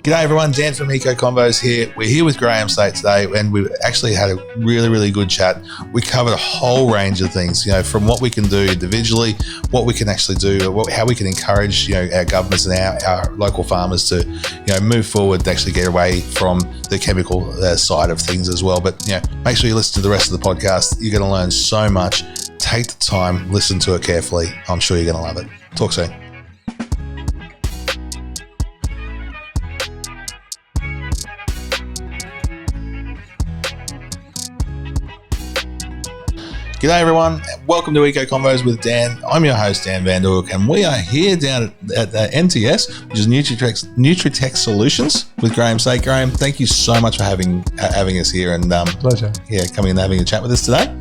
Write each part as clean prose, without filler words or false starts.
G'day everyone, Dan from Convos here. We're here with Graeme Sait today, and we've actually had a really, really good chat. We covered a whole range of things, from what we can do individually, what we can actually do, how we can encourage, our governments and our local farmers to, move forward and actually get away from the chemical side of things as well. But, make sure you listen to the rest of the podcast. You're going to learn so much. Take the time, listen to it carefully. I'm sure you're going to love it. Talk soon. G'day everyone, welcome to Convos with Dan. I'm your host Dan Vanderhoek, and we are here down at NTS, which is Nutri-Tech Solutions with Graeme Sait. Graeme, thank you so much for having us here and pleasure. Yeah, coming and having a chat with us today,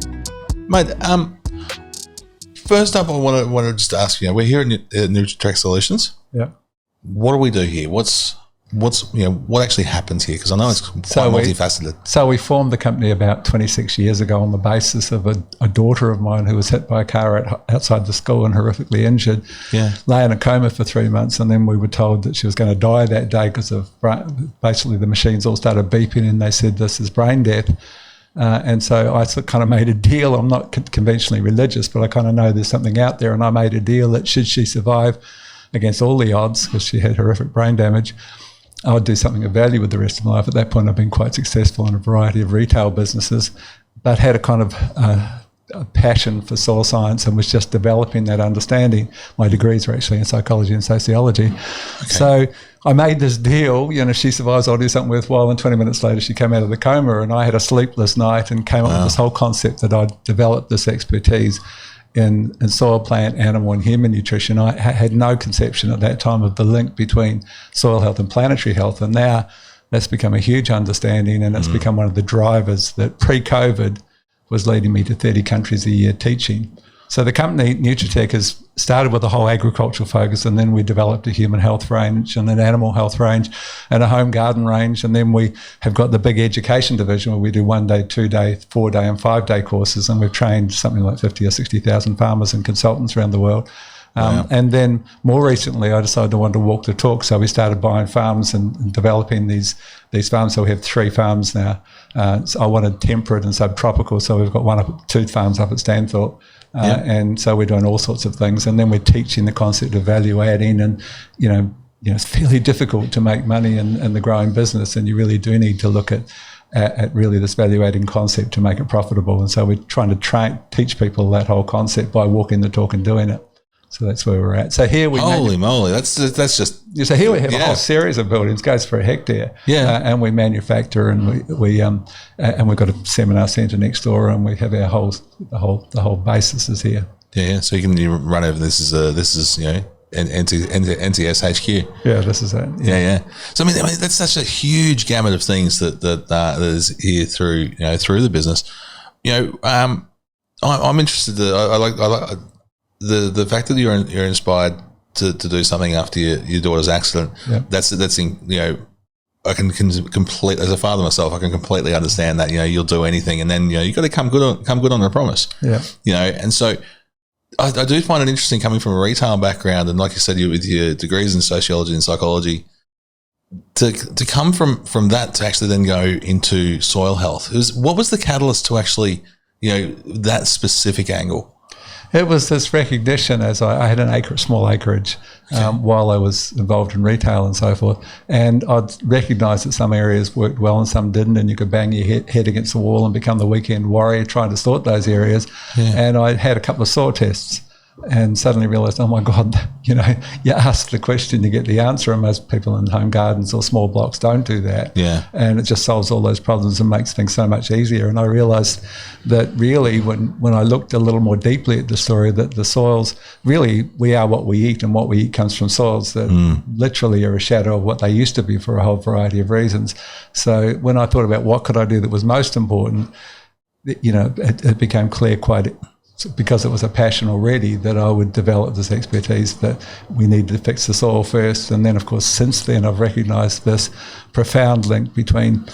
mate. First up, I want to just ask you. We're here at Nutri-Tech Solutions. Yeah. What do we do here? What actually happens here? Because I know it's quite multifaceted. So we formed the company about 26 years ago on the basis of a daughter of mine who was hit by a car outside the school and horrifically injured. Yeah. Lay in a coma for 3 months, and then we were told that she was going to die that day because of basically the machines all started beeping, and they said this is brain death. And so I kind of made a deal. I'm not conventionally religious, but I kind of know there's something out there, and I made a deal that should she survive against all the odds, because she had horrific brain damage, I would do something of value with the rest of my life. At that point, I've been quite successful in a variety of retail businesses, but had a kind of a passion for soil science and was just developing that understanding. My degrees are actually in psychology and sociology. Okay. So I made this deal, she survives, I'll do something worthwhile, and 20 minutes later she came out of the coma, and I had a sleepless night and came up with this whole concept that I'd developed this expertise in soil, plant, animal and human nutrition. I had no conception at that time of the link between soil health and planetary health, and now that's become a huge understanding, and it's become one of the drivers that pre-COVID was leading me to 30 countries a year teaching. So the company Nutri-Tech has started with a whole agricultural focus, and then we developed a human health range and an animal health range and a home garden range, and then we have got the big education division where we do 1 day, 2 day, 4 day and 5 day courses, and we've trained something like 50 or 60,000 farmers and consultants around the world. Wow. And then more recently, I decided I wanted to walk the talk, so we started buying farms and developing these farms. So we have 3 farms now. So I wanted temperate and subtropical, so we've got 2 farms up at Stanthorpe. And so we're doing all sorts of things, and then we're teaching the concept of value adding, and it's fairly difficult to make money in the growing business, and you really do need to look at really this value adding concept to make it profitable. And so we're trying to teach people that whole concept by walking the talk and doing it. So that's where we're at. So here we holy moly, that's just. So here we have a whole series of buildings, goes for a hectare. Yeah, and we manufacture, and and we've got a seminar centre next door, and we have the whole basis is here. Yeah. So you can run over. This is NTS HQ. Yeah, this is it. Yeah. So I mean that's such a huge gamut of things that is here through the business. I'm interested. I like. The fact that you're inspired to do something after your daughter's accident, that's I can completely, as a father myself, I can completely understand that. You'll do anything, and then you got to come good on a promise. Yeah. And so I do find it interesting coming from a retail background, and like you said, with your degrees in sociology and psychology, to come from that to actually then go into soil health. What was the catalyst to actually that specific angle? It was this recognition, as I had a small acreage while I was involved in retail and so forth, and I'd recognised that some areas worked well and some didn't, and you could bang your head against the wall and become the weekend warrior trying to sort those areas. And I had a couple of soil tests and suddenly realised, oh my God, you ask the question, you get the answer, and most people in home gardens or small blocks don't do that. Yeah. And it just solves all those problems and makes things so much easier. And I realised that really when I looked a little more deeply at the story, that the soils, really we are what we eat, and what we eat comes from soils that literally are a shadow of what they used to be for a whole variety of reasons. So when I thought about what could I do that was most important, it became clear because it was a passion already, that I would develop this expertise that we need to fix the soil first. And then, of course, since then, I've recognised this profound link between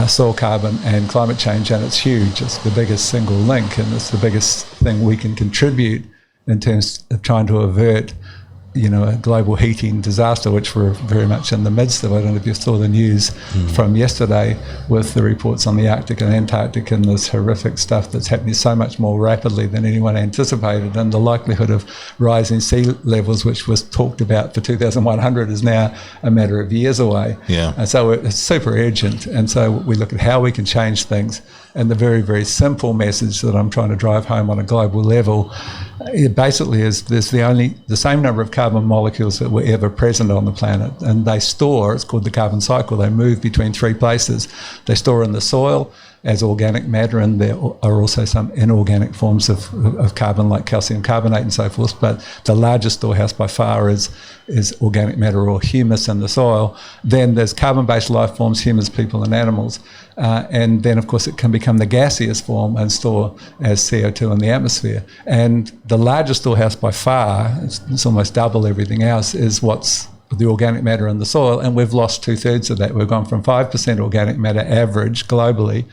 soil carbon and climate change, and it's huge. It's the biggest single link, and it's the biggest thing we can contribute in terms of trying to avert a global heating disaster, which we're very much in the midst of. I don't know if you saw the news from yesterday with the reports on the Arctic and Antarctic and this horrific stuff that's happening so much more rapidly than anyone anticipated, and the likelihood of rising sea levels, which was talked about for 2100, is now a matter of years away. And so it's super urgent, and so we look at how we can change things. And the very, very simple message that I'm trying to drive home on a global level, it basically is there's the same number of carbon molecules that were ever present on the planet, and they store, it's called the carbon cycle, they move between three places. They store in the soil as organic matter, and there are also some inorganic forms of carbon like calcium carbonate and so forth, but the largest storehouse by far is organic matter or humus in the soil. Then there's carbon-based life forms, humans, people and animals, and then of course it can become the gaseous form and store as CO2 in the atmosphere. And the largest storehouse by far, it's almost double everything else, is what's the organic matter in the soil, and we've lost 2/3 of that. We've gone from 5% organic matter average globally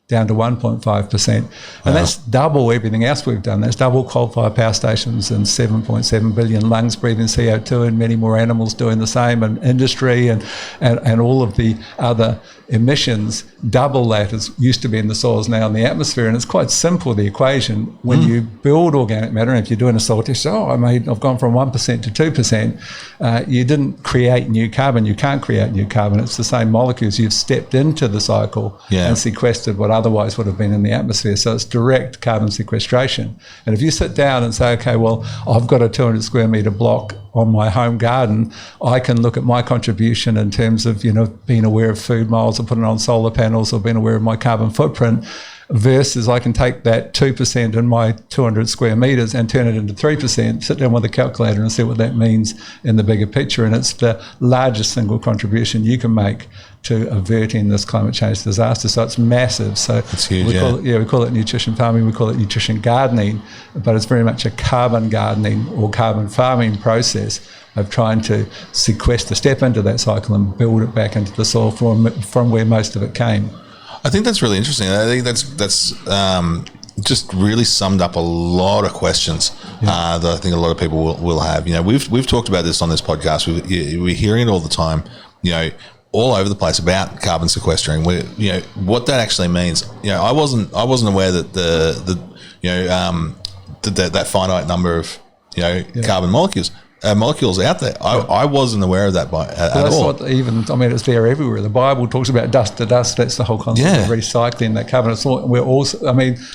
down to 1.5%. And that's double everything else we've done. That's double coal-fired power stations and 7.7 billion lungs breathing CO2, and many more animals doing the same, and industry and all of the other emissions. Double that as used to be in the soils, now in the atmosphere. And it's quite simple, the equation. When you build organic matter, and if you're doing a soil test, I've gone from 1% to 2%, you didn't create new carbon. You can't create new carbon. It's the same molecules. You've stepped into the cycle and sequestered what otherwise would have been in the atmosphere. So it's direct carbon sequestration. And if you sit down and say, okay, well, I've got a 200 square metre block on my home garden, I can look at my contribution in terms of, being aware of food miles or putting on solar panels or being aware of my carbon footprint, versus I can take that 2% in my 200 square metres and turn it into 3%, sit down with a calculator and see what that means in the bigger picture. And it's the largest single contribution you can make to averting this climate change disaster. So it's massive. So it's huge, we call it nutrition farming, we call it nutrition gardening, but it's very much a carbon gardening or carbon farming process of trying to sequester, step into that cycle and build it back into the soil from where most of it came. I think that's really interesting. I think that's just really summed up a lot of questions that I think a lot of people will have. We've talked about this on this podcast. We're hearing it all the time. All over the place about carbon sequestering. What that actually means. I wasn't aware that that finite number of carbon molecules out there. I wasn't aware of that at all. It's there everywhere. The Bible talks about dust to dust. That's the whole concept of recycling that carbon. It's what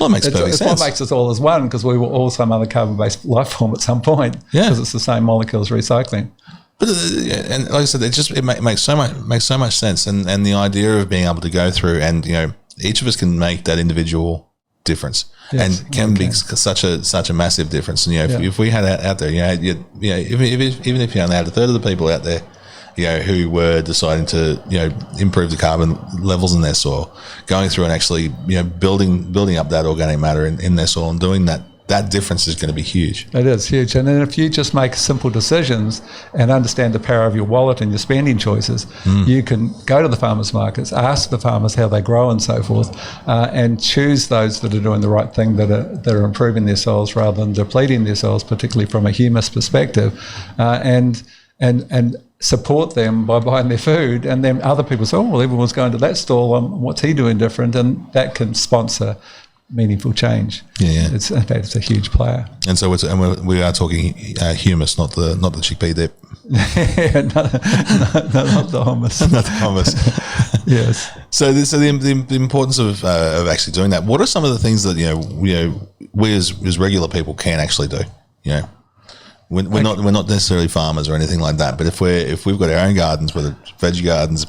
makes us all as one, because we were all some other carbon-based life form at some point, because it's the same molecules recycling. But and like I said, it makes so much sense, and the idea of being able to go through and each of us can make that individual difference, and can be such a massive difference. And if we had out there, even if you only had a third of the people out there, who were deciding to improve the carbon levels in their soil, going through and actually building up that organic matter in their soil and doing that difference is going to be huge. It is huge. And then if you just make simple decisions and understand the power of your wallet and your spending choices, you can go to the farmers markets, ask the farmers how they grow and so forth, and choose those that are doing the right thing, that are improving their soils rather than depleting their soils, particularly from a humus perspective, and support them by buying their food. And then other people say, everyone's going to that stall, what's he doing different? And that can sponsor meaningful change. It's a huge player. And so we are talking humus, not the chickpea dip. not the hummus. Not the hummus. Yes. So the importance of actually doing that. What are some of the things that we as regular people can actually do? We're not necessarily farmers or anything like that, but if we've got our own gardens, whether it's veggie gardens,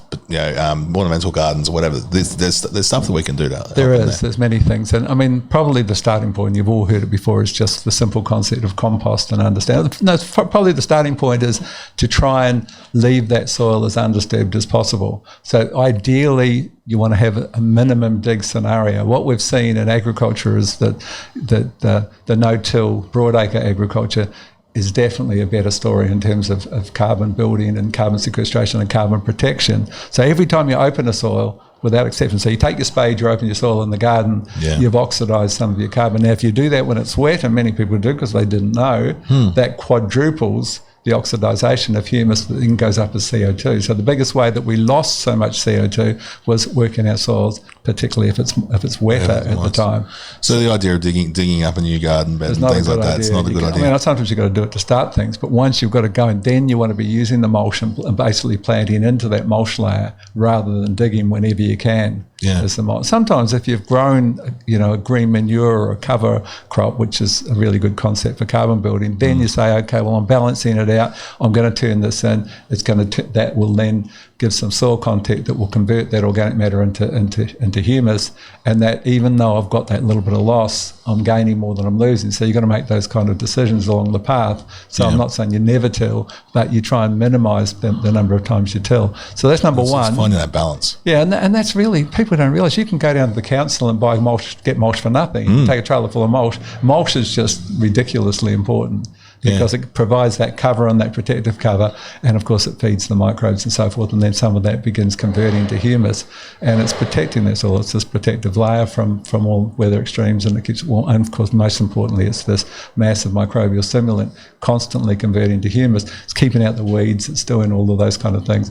ornamental gardens or whatever, there's stuff that we can do to help. There's many things, and probably the starting point, you've all heard it before, is just the simple concept of compost and understand. No, probably the starting point is to try and leave that soil as undisturbed as possible. So ideally, you want to have a minimum dig scenario. What we've seen in agriculture is that the no-till broadacre agriculture is definitely a better story in terms of carbon building and carbon sequestration and carbon protection. So every time you open a soil, without exception, so you take your spade, you open your soil in the garden, you've oxidised some of your carbon. Now, if you do that when it's wet, and many people do because they didn't know, that quadruples the oxidization of humus that then goes up as CO2. So the biggest way that we lost so much CO2 was working our soils, particularly if it's wetter at the time. So the idea of digging up a new garden bed and things like that, it's not a good idea. I mean, sometimes you've got to do it to start things, but once you've got to go, and then you want to be using the mulch and basically planting into that mulch layer rather than digging whenever you can. Yeah. Sometimes if you've grown, a green manure or a cover crop, which is a really good concept for carbon building, then you say, okay, well, I'm balancing it out. I'm going to turn this in. That will then give some soil contact that will convert that organic matter into humus, and that even though I've got that little bit of loss, I'm gaining more than I'm losing. So you've got to make those kind of decisions along the path. So I'm not saying you never till, but you try and minimise the number of times you till. So that's number one. It's finding that balance. Yeah, and that's really, people don't realise you can go down to the council and buy mulch, get mulch for nothing. Take a trailer full of mulch. Mulch is just ridiculously important, because it provides that cover and that protective cover, and of course it feeds the microbes and so forth, and then some of that begins converting to humus, and it's protecting that soil. It's this protective layer from all weather extremes, and it keeps, and of course most importantly it's this massive microbial stimulant constantly converting to humus. It's keeping out the weeds, it's doing all of those kind of things.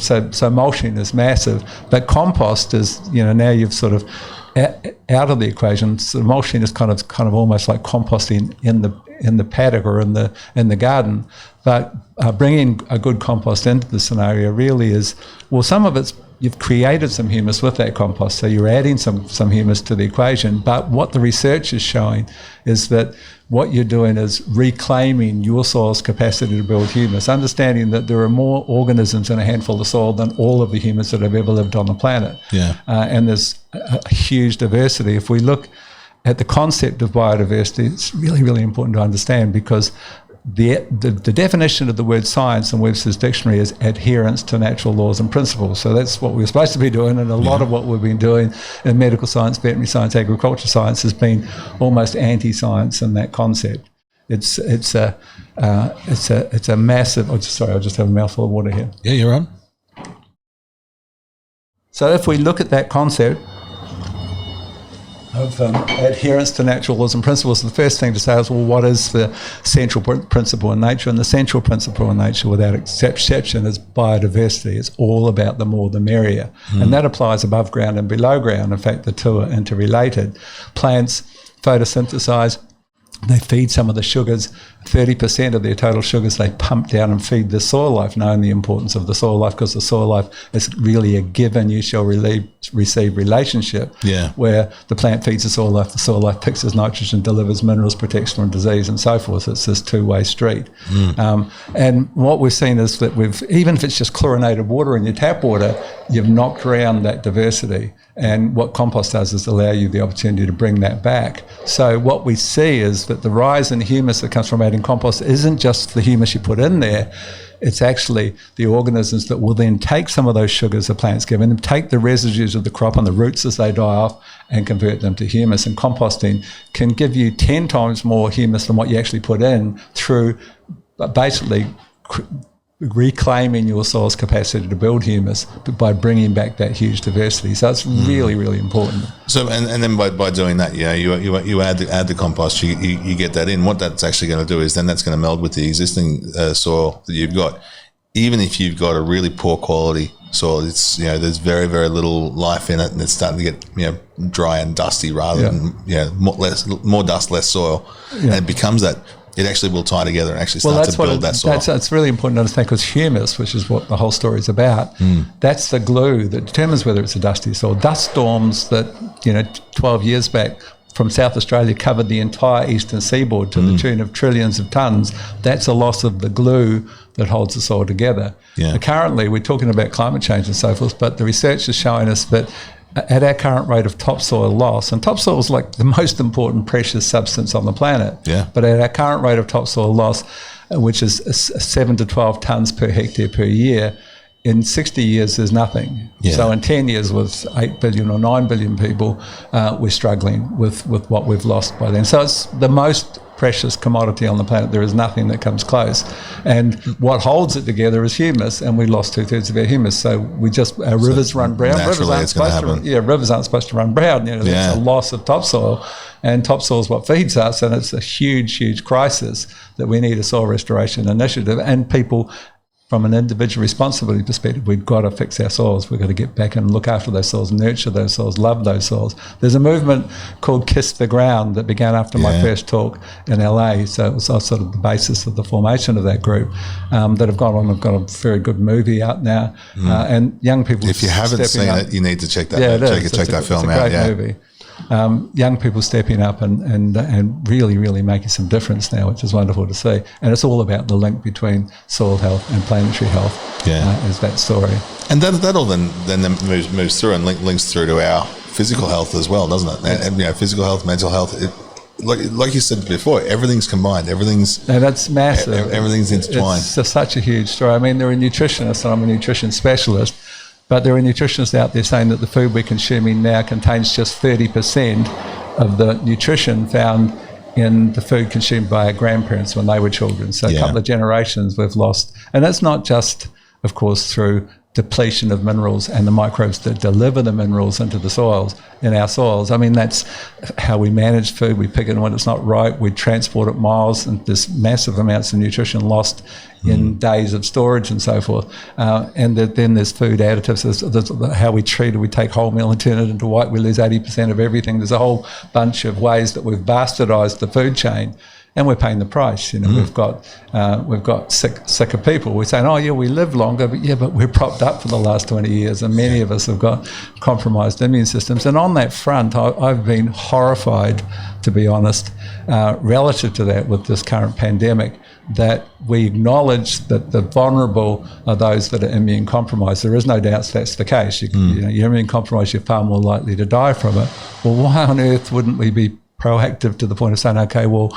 So mulching is massive, but compost is, now you've sort of out of the equation. So mulching is kind of almost like composting in the paddock or in the garden, but bringing a good compost into the scenario really is, well, some of it's, you've created some humus with that compost, so you're adding some humus to the equation. But what the research is showing is that what you're doing is reclaiming your soil's capacity to build humus, understanding that there are more organisms in a handful of soil than all of the humus that have ever lived on the planet. And there's a huge diversity. If we look at the concept of biodiversity, it's really, really important to understand, because the definition of the word science in Webster's dictionary is adherence to natural laws and principles. So that's what we're supposed to be doing, and a lot of what we've been doing in medical science, veterinary science, agriculture science has been almost anti-science in that concept. It's a massive. Sorry, I just have a mouthful of water here. Yeah, you're on. So if we look at that concept of adherence to natural laws and principles, the first thing to say is, well, what is the central principle in nature? And the central principle in nature, without exception, is biodiversity. It's all about the more the merrier. And that applies above ground and below ground. In fact, the two are interrelated. Plants photosynthesize. They feed some of the sugars, 30% of their total sugars they pump down and feed the soil life, knowing the importance of the soil life, because the soil life is really a given you shall receive relationship, where the plant feeds the soil life picks its nitrogen, delivers minerals, protects from disease and so forth. It's this two-way street. And what we've seen is that even if it's just chlorinated water in your tap water, you've knocked around that diversity. And what compost does is allow you the opportunity to bring that back. So what we see is that the rise in humus that comes from adding compost isn't just the humus you put in there, it's actually the organisms that will then take some of those sugars the plant's given them, take the residues of the crop and the roots as they die off, and convert them to humus. And composting can give you 10 times more humus than what you actually put in, through basically reclaiming your soil's capacity to build humus, but by bringing back that huge diversity. So it's really, really important. So and then by doing that, you add the compost, you get that in. What that's actually going to do is then that's going to meld with the existing soil that you've got. Even if you've got a really poor quality soil, it's there's very, very little life in it, and it's starting to get dry and dusty rather than more dust, less soil, and it becomes that. It actually will tie together and actually start to build that soil. That's really important to understand, because humus, which is what the whole story is about, that's the glue that determines whether it's a dusty soil. Dust storms that 12 years back from South Australia covered the entire eastern seaboard to the tune of trillions of tonnes. That's a loss of the glue that holds the soil together. Currently, we're talking about climate change and so forth, but the research is showing us that at our current rate of topsoil loss, and topsoil is like the most important precious substance on the planet, but at our current rate of topsoil loss, which is 7 to 12 tonnes per hectare per year, in 60 years there's nothing. So in 10 years with 8 billion or 9 billion people, we're struggling with what we've lost by then. So it's the most precious commodity on the planet. There is nothing that comes close. And what holds it together is humus, and we lost 2/3 of our humus. So our rivers run brown. Rivers aren't supposed to run brown. There's a loss of topsoil, and topsoil is what feeds us, and it's a huge, huge crisis that we need a soil restoration initiative. And people, from an individual responsibility perspective, we've got to fix our soils. We've got to get back and look after those soils, nurture those soils, love those soils. There's a movement called Kiss the Ground that began after my first talk in LA. So it was sort of the basis of the formation of that group that have gone on. I've got a very good movie out now. And young people, if you haven't seen it, you need to check that. Check that film out. It's a great movie. Young people stepping up and really, really making some difference now, which is wonderful to see. And it's all about the link between soil health and planetary health. Is that story. And that all then moves through and links through to our physical health as well, doesn't it? And physical health, mental health. Like you said before, everything's combined. That's massive. Everything's intertwined. It's just such a huge story. I mean, there are nutritionists, and I'm a nutrition specialist. But there are nutritionists out there saying that the food we're consuming now contains just 30% of the nutrition found in the food consumed by our grandparents when they were children. So a couple of generations we've lost. And that's not just, of course, through depletion of minerals and the microbes that deliver the minerals into the soils, in our soils. I mean, that's how we manage food. We pick it when it's not right. We transport it miles, and there's massive amounts of nutrition lost in days of storage and so forth. And then there's food additives. There's how we treat it. We take wholemeal and turn it into white. We lose 80% of everything. There's a whole bunch of ways that we've bastardized the food chain. And we're paying the price. We've got sicker people. We're saying, oh yeah, we live longer, but we're propped up for the last 20 years, and many of us have got compromised immune systems. And on that front, I've been horrified, to be honest, relative to that with this current pandemic, that we acknowledge that the vulnerable are those that are immune compromised. There is no doubt that's the case. You're immune compromised, you're far more likely to die from it. Well, why on earth wouldn't we be proactive to the point of saying, okay, well,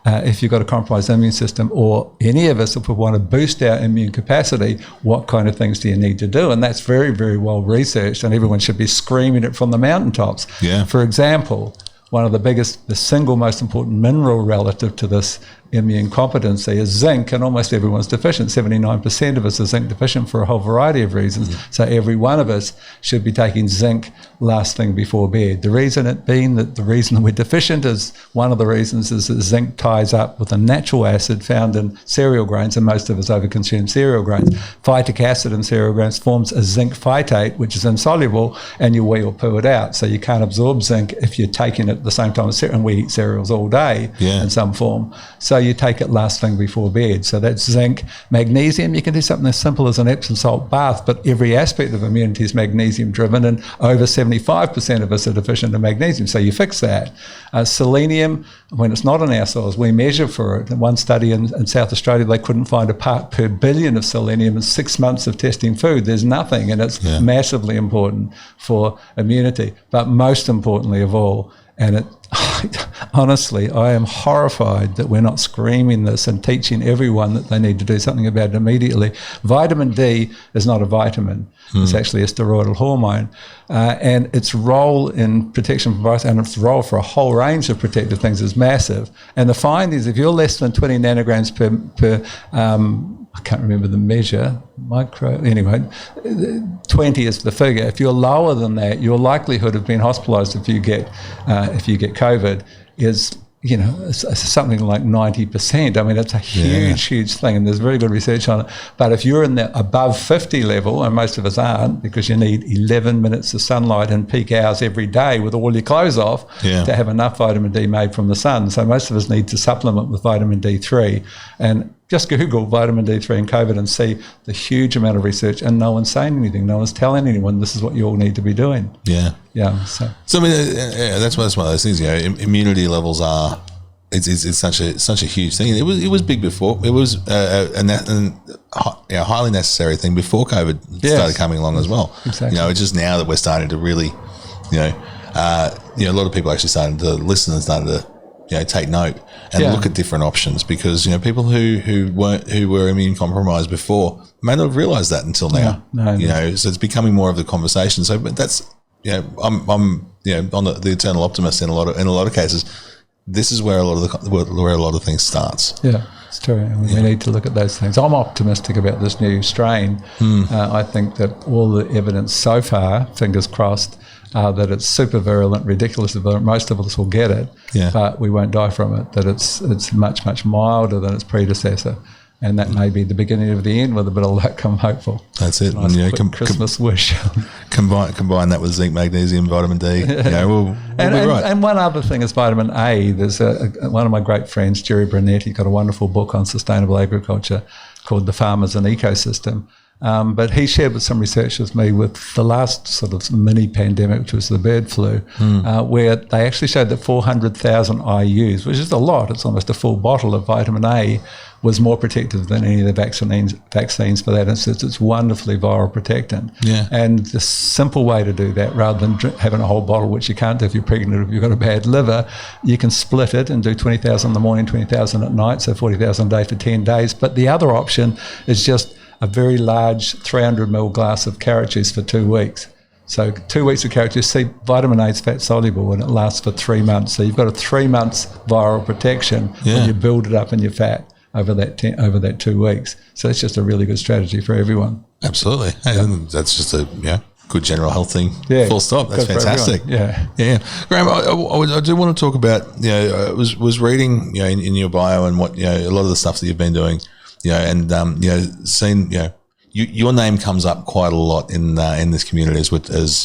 if you've got a compromised immune system, or any of us, if we want to boost our immune capacity, what kind of things do you need to do? And that's very, very well researched, and everyone should be screaming it from the mountaintops. For example, one of the single most important mineral relative to this immune competency is zinc, and almost everyone's deficient. 79% of us are zinc deficient for a whole variety of reasons. So every one of us should be taking zinc last thing before bed. The reason that we're deficient is, one of the reasons is that zinc ties up with a natural acid found in cereal grains, and most of us overconsume cereal grains. Phytic acid in cereal grains forms a zinc phytate, which is insoluble, and you wee or poo it out. So you can't absorb zinc if you're taking it at the same time as cereal, and we eat cereals all day in some form. So you take it last thing before bed. So that's zinc. Magnesium, you can do something as simple as an Epsom salt bath, but every aspect of immunity is magnesium driven, and over 75% of us are deficient in magnesium. So you fix that. Selenium, when it's not in our soils, we measure for it. In one study in South Australia, they couldn't find a part per billion of selenium in 6 months of testing food. There's nothing, and it's massively important for immunity. But most importantly of all, and honestly, I am horrified that we're not screaming this and teaching everyone that they need to do something about it immediately. Vitamin D is not a vitamin. It's actually a steroidal hormone. And its role in protection from virus, and its role for a whole range of protective things, is massive. And the findings, if you're less than 20 nanograms per I can't remember the measure, 20 is the figure. If you're lower than that, your likelihood of being hospitalised if you get COVID is, something like 90%. I mean, it's a huge thing, and there's very good research on it. But if you're in the above 50 level, and most of us aren't, because you need 11 minutes of sunlight in peak hours every day with all your clothes off to have enough vitamin D made from the sun. So most of us need to supplement with vitamin D3. And just Google vitamin D3 and COVID and see the huge amount of research, and no one's saying anything. No one's telling anyone this is what you all need to be doing. So I mean, that's one of those things. Immunity levels are. It's such a huge thing. It was big before. It was a highly necessary thing before COVID started coming along as well. Exactly. It's just now that we're starting to really, a lot of people actually starting to listen and starting to take note and look at different options, because people who were immune compromised before may not have realised that until now. So it's becoming more of the conversation. So, but that's I'm on the eternal optimist in a lot of cases. this is where a lot of things starts. Yeah, it's true. And we need to look at those things. I'm optimistic about this new strain. I think that all the evidence so far, fingers crossed, that it's super virulent, ridiculously virulent. Most of us will get it, but we won't die from it. That it's much, much milder than its predecessor. And that may be the beginning of the end. With a bit of luck, I'm hopeful. That's it. Nice Christmas wish. Combine that with zinc, magnesium, vitamin D. We'll be right. And one other thing is vitamin A. There's one of my great friends, Jerry Brunetti, got a wonderful book on sustainable agriculture called The Farmers and Ecosystem. But he shared some research with me with the last sort of mini pandemic, which was the bird flu, where they actually showed that 400,000 IUs, which is a lot, it's almost a full bottle of vitamin A, was more protective than any of the vaccines for that. It's wonderfully viral protectant. Yeah. And the simple way to do that, rather than having a whole bottle, which you can't do if you're pregnant or if you've got a bad liver, you can split it and do 20,000 in the morning, 20,000 at night, so 40,000 a day for 10 days. But the other option is just a very large 300 ml glass of carrot juice for 2 weeks. So 2 weeks of carrot juice. See, vitamin A is fat soluble and it lasts for 3 months. So you've got a 3 months viral protection when you build it up in your fat over that 2 weeks. So it's just a really good strategy for everyone. Absolutely. And that's just a good general health thing. Yeah. Full stop. That's fantastic. Yeah. Graham, I do want to talk about, I was reading, in your bio and what, a lot of the stuff that you've been doing, and seeing, your name comes up quite a lot in this community as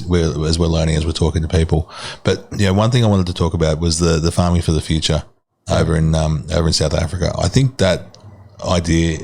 we're learning, as we're talking to people. But one thing I wanted to talk about was the farming for the future over in South Africa. I think that idea,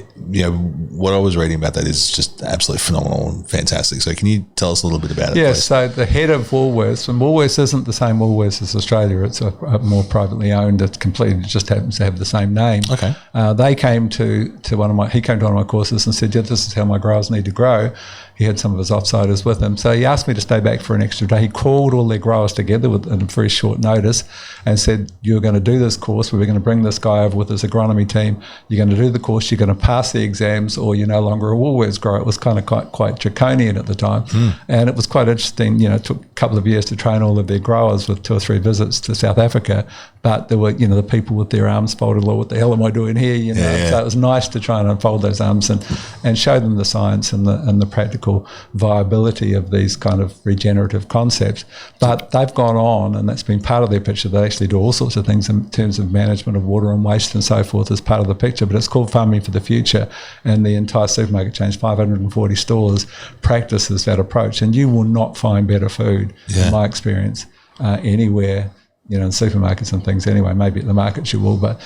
what I was reading about that is just absolutely phenomenal and fantastic. So can you tell us a little bit about it? Yes, please? So the head of Woolworths, and Woolworths isn't the same Woolworths as Australia, it's a more privately owned, it completely just happens to have the same name. Okay. They came to one of my courses and said, this is how my growers need to grow. He had some of his offsiders with him. So he asked me to stay back for an extra day. He called all their growers together with a very short notice and said, you're going to do this course. We're going to bring this guy over with his agronomy team. You're going to do the course. You're going to pass the exams or you're no longer a Woolworths grower. It was kind of quite draconian at the time. And it was quite interesting. It took a couple of years to train all of their growers with 2 or 3 visits to South Africa. But there were, the people with their arms folded, well, what the hell am I doing here? So it was nice to try and unfold those arms and show them the science and the practical viability of these kind of regenerative concepts. But they've gone on, and that's been part of their picture. They actually do all sorts of things in terms of management of water and waste and so forth as part of the picture. But it's called Farming for the Future, and the entire supermarket chain, 540 stores, practices that approach. And you will not find better food, in my experience, anywhere. In supermarkets and things anyway. Maybe at the markets you will, but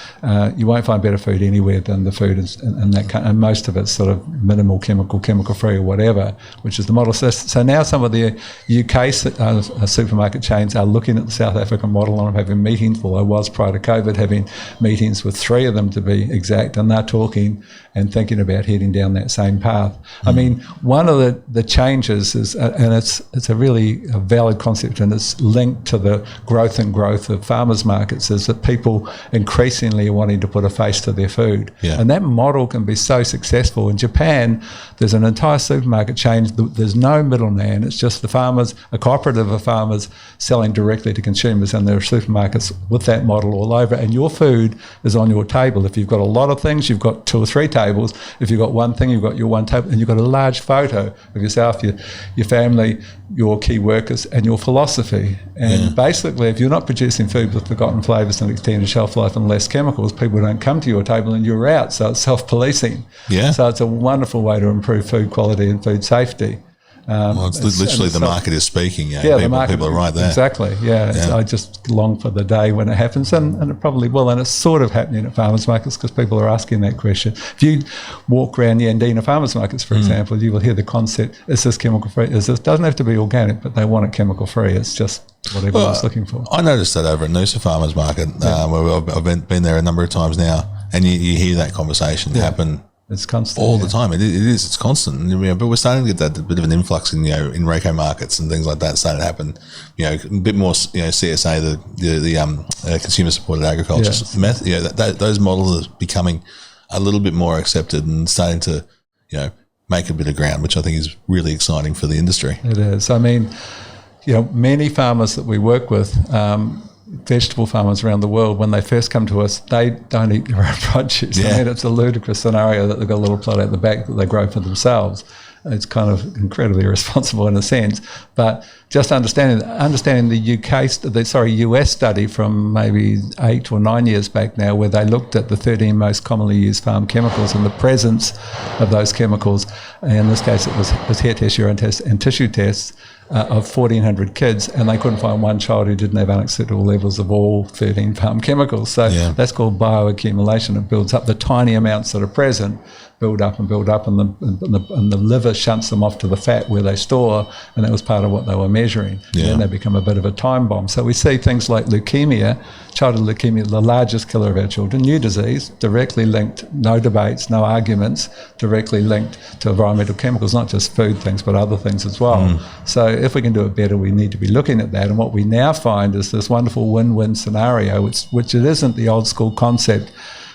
you won't find better food anywhere than the food is, and most of it's sort of minimal chemical free or whatever, which is the model. So now some of the UK supermarket chains are looking at the South African model, and I'm having meetings, well I was prior to COVID having meetings with 3 of them to be exact, and they're talking and thinking about heading down that same path. I mean, one of the changes is, and it's a really valid concept, and it's linked to the growth of farmers markets, is that people increasingly are wanting to put a face to their food. And that model can be so successful. In Japan, there's an entire supermarket chain, there's no middleman, it's just the farmers, a cooperative of farmers selling directly to consumers, and there are supermarkets with that model all over, and your food is on your table. If you've got a lot of things, you've got 2 or 3 tables. If you've got one thing, you've got your one table, and you've got a large photo of yourself, your family, your key workers, and your philosophy. And basically, if you're not producing food with forgotten flavours and extended shelf life and less chemicals, people don't come to your table and you're out. So it's self-policing. So it's a wonderful way to improve food quality and food safety. Well, it's literally the market is speaking. People are right there. Exactly. I just long for the day when it happens, and it probably will. And it's sort of happening at farmers markets because people are asking that question. If you walk around the Andina farmers markets, for example, you will hear the concept: is this chemical free? Is this? Doesn't have to be organic, but they want it chemical free. It's just what everyone's looking for. I noticed that over at Noosa Farmers Market, where I've been there a number of times now, and you hear that conversation happen. It's constant all the time. It's constant. But we're starting to get that bit of an influx in in Reco markets and things like that starting to happen. A bit more CSA, the consumer supported agriculture method. Those models are becoming a little bit more accepted and starting to make a bit of ground, which I think is really exciting for the industry. It is. I mean, many farmers that we work with. vegetable farmers around the world, when they first come to us, they don't eat their own produce. Yeah. I mean, it's a ludicrous scenario that they've got a little plot at the back that they grow for themselves. It's kind of incredibly irresponsible in a sense. But just understanding the US study from maybe 8 or 9 years back now, where they looked at the 13 most commonly used farm chemicals and the presence of those chemicals. In this case, it was hair test, urine test, and tissue tests of 1,400 kids, and they couldn't find one child who didn't have unacceptable levels of all 13 farm chemicals. So that's called bioaccumulation. It builds up the tiny amounts that are present, build up, and the liver shunts them off to the fat where they store, and that was part of what they were measuring. And then they become a bit of a time bomb. So we see things like leukemia, childhood leukemia, the largest killer of our children, new disease, directly linked, no debates, no arguments, directly linked to environmental chemicals, not just food things, but other things as well. So if we can do it better, we need to be looking at that. And what we now find is this wonderful win-win scenario, which it isn't the old school concept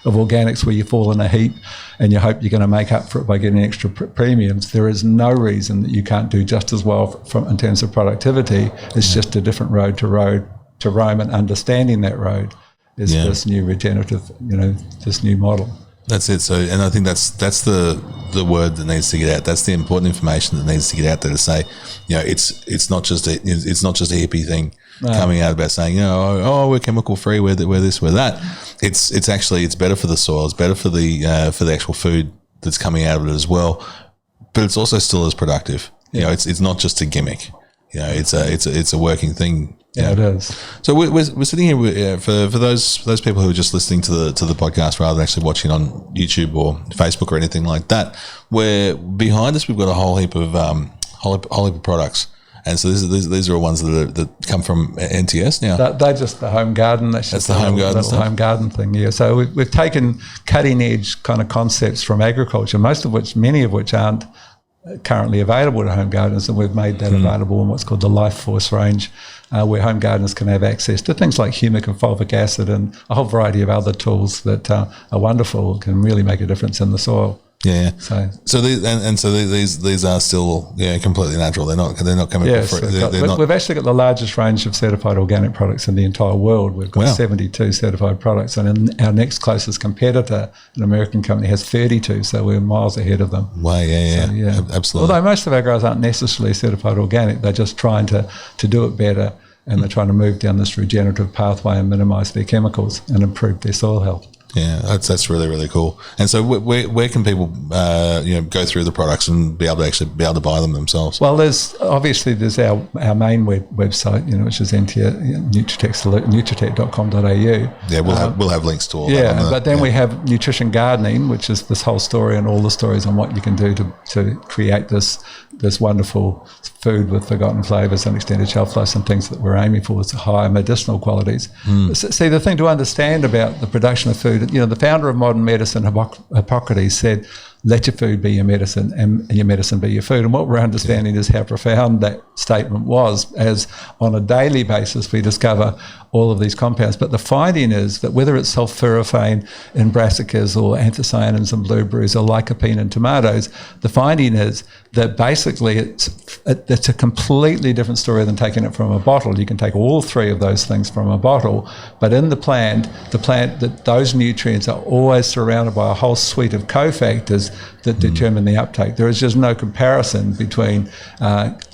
of organics where you fall in a heap and you hope you're going to make up for it by getting extra premiums. There is no reason that you can't do just as well in terms of productivity. It's just a different road to roam, and understanding that road is this new regenerative, this new model. That's it. So, and I think that's the word that needs to get out. That's the important information that needs to get out there to say, it's not just a hippie thing coming out about saying, we're chemical free, we're this, we're that. It's actually, it's better for the soil, it's better for the actual food that's coming out of it as well. But it's also still as productive. It's not just a gimmick. It's a working thing. Yeah, it is. So we're sitting here for those people who are just listening to the podcast rather than actually watching on YouTube or Facebook or anything like that. Where behind us we've got a whole heap of products, and so these are all ones that come from NTS now. They're just the home garden. That's the home garden. That's the home garden thing. Yeah. So we've taken cutting edge kind of concepts from agriculture, many of which aren't currently available to home gardeners, and we've made that available in what's called the Life Force range, where home gardeners can have access to things like humic and fulvic acid and a whole variety of other tools that are wonderful, can really make a difference in the soil. Yeah. So these are still completely natural. They're not chemical free. We've actually got the largest range of certified organic products in the entire world. We've got 72 certified products, and our next closest competitor, an American company, has 32. So we're miles ahead of them. Wow. Yeah. Absolutely. Although most of our growers aren't necessarily certified organic, they're just trying to do it better, and they're trying to move down this regenerative pathway and minimise their chemicals and improve their soil health. Yeah, that's really, really cool. And so where can people go through the products and be able to buy them themselves? Well, there's our main website, which is NTS, Nutri-Tech.com.au. Yeah, we'll have links to all that. Yeah, but then we have Nutrition Gardening, which is this whole story and all the stories on what you can do to create this wonderful food with forgotten flavours and extended shelf life and things that we're aiming for is higher medicinal qualities. See, the thing to understand about the production of food, the founder of modern medicine, Hippocrates, said, let your food be your medicine and your medicine be your food. And what we're understanding is how profound that statement was, as on a daily basis we discover all of these compounds. But the finding is that whether it's sulforaphane in brassicas or anthocyanins in blueberries or lycopene in tomatoes, the finding is that basically it's a completely different story than taking it from a bottle. You can take all three of those things from a bottle, but in the plant that those nutrients are always surrounded by a whole suite of cofactors that determine the uptake. There is just no comparison between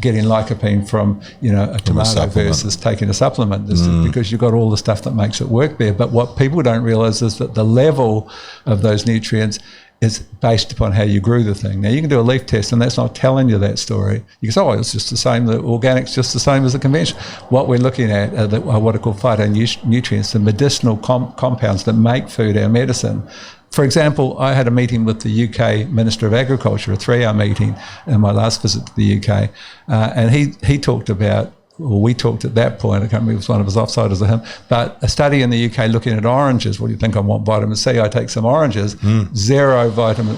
getting lycopene from a tomato versus taking a supplement, because you've got all the stuff that makes it work there. But what people don't realise is that the level of those nutrients is based upon how you grew the thing. Now, you can do a leaf test and that's not telling you that story. You can say, it's just the same, the organic's just the same as the conventional. What we're looking at are what are called phytonutrients, the medicinal compounds that make food our medicine. For example, I had a meeting with the UK Minister of Agriculture, a 3-hour meeting in my last visit to the UK, and he talked about, well, we talked at that point, I can't remember if it was one of us offsiders or him, but a study in the UK looking at oranges. What do you think? I want vitamin C. I take some oranges. Zero vitamin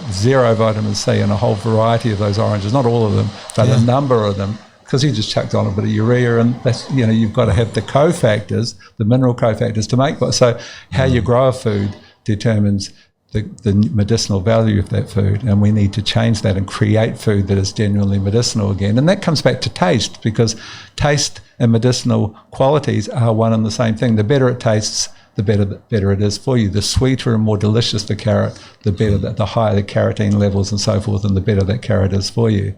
C in a whole variety of those oranges. Not all of them, but a number of them, because he just chucked on a bit of urea, and that's, you've got to have the cofactors, the mineral cofactors to make. So how you grow a food determines the medicinal value of that food, and we need to change that and create food that is genuinely medicinal again. And that comes back to taste, because taste and medicinal qualities are one and the same thing. The better it tastes, the better it is for you. The sweeter and more delicious the carrot, the better, the higher the carotene levels and so forth, and the better that carrot is for you.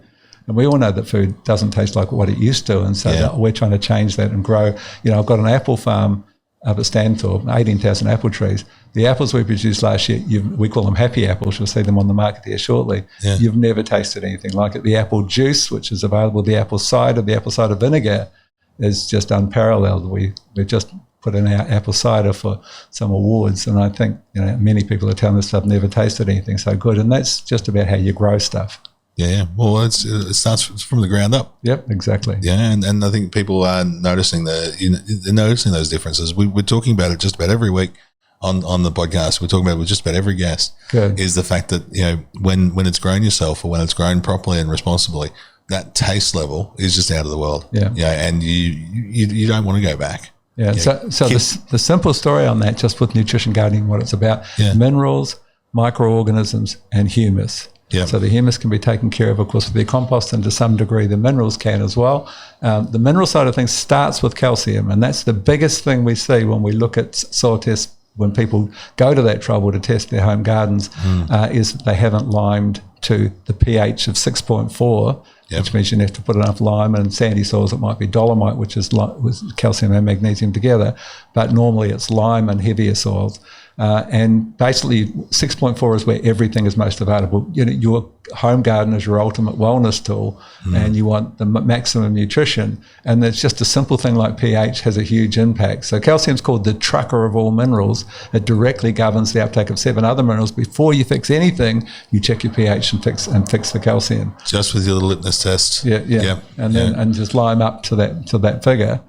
And we all know that food doesn't taste like what it used to, and so we're trying to change that and grow. I've got an apple farm up at Stanthorpe, 18,000 apple trees. The apples we produced last year, we call them happy apples. You'll see them on the market here shortly. Yeah. You've never tasted anything like it. The apple juice, which is available, the apple cider vinegar is just unparalleled. We just put in our apple cider for some awards, and I think many people are telling us they've never tasted anything so good, and that's just about how you grow stuff. Yeah, well, it starts from the ground up. Yep, exactly. Yeah, and I think people are noticing they're noticing those differences. We're talking about it just about every week on the podcast. We're talking about it with just about every guest. Good. Is the fact that when it's grown yourself, or when it's grown properly and responsibly, that taste level is just out of the world. Yeah, and you don't want to go back. Yeah. So the simple story on that, just with nutrition gardening, what it's about: minerals, microorganisms, and humus. Yep. So the humus can be taken care of course, with their compost, and to some degree the minerals can as well. The mineral side of things starts with calcium, and that's the biggest thing we see when we look at soil tests, when people go to that trouble to test their home gardens, is they haven't limed to the pH of 6.4, which means you have to put enough lime. And in sandy soils it might be dolomite, which is with calcium and magnesium together, but normally it's lime and heavier soils. And basically 6.4 is where everything is most available. Your home garden is your ultimate wellness tool, and you want the maximum nutrition. And it's just a simple thing like pH has a huge impact. So calcium's called the trucker of all minerals. It directly governs the uptake of 7 other minerals. Before you fix anything, you check your pH and fix the calcium. Just with your little litmus test. Yeah. And then and just line up to that figure.